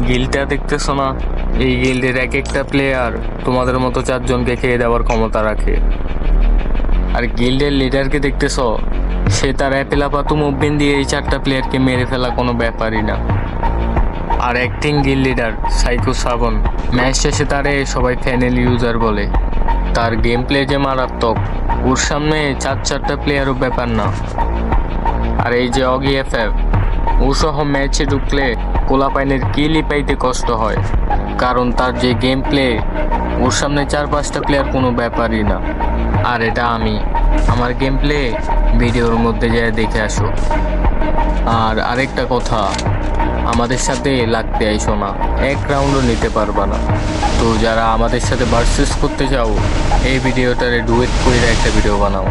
গিল্ডটা দেখতেছো না? এই গিল্ডের এক একটা প্লেয়ার তোমাদের মতো 4 জনকে খেয়ে দেওয়ার ক্ষমতা রাখে। আর গিল্ডের লিডারকে দেখতেছো, সে তার অ্যাপেলাপাতু মুভমেন্ট দিয়ে এই 4টা প্লেয়ারকে মেরে ফেলা কোনো ব্যাপারই না। আর অ্যাক্টিং গিল্ড লিডার সাইকো সাবন, ম্যাচ শেষে তারে সবাই ফ্যানেল ইউজার বলে। তার গেম প্লে যে মারাত্মক, ওর সামনে 4টা প্লেয়ারও ব্যাপার না। আর এই যে অগি এফএফ, ও সহ ম্যাচে ঢুকলে কোলাপাইনের কিলই পাইতে কষ্ট হয়, কারণ তার যে গেম প্লে, ওর সামনে 4-5টা প্লেয়ার কোনো ব্যাপারই না। আর এটা আমার গেম প্লে ভিডিওর মধ্যে যায় দেখে আসো। আর আরেকটা কথা, আমাদের সাথে লাগতে আইসো না, 1 রাউন্ডও নিতে পারবা না। তো যারা আমাদের সাথে ভার্সেস করতে চাও, এই ভিডিওটারে ডুয়েট করে একটা ভিডিও বানাও।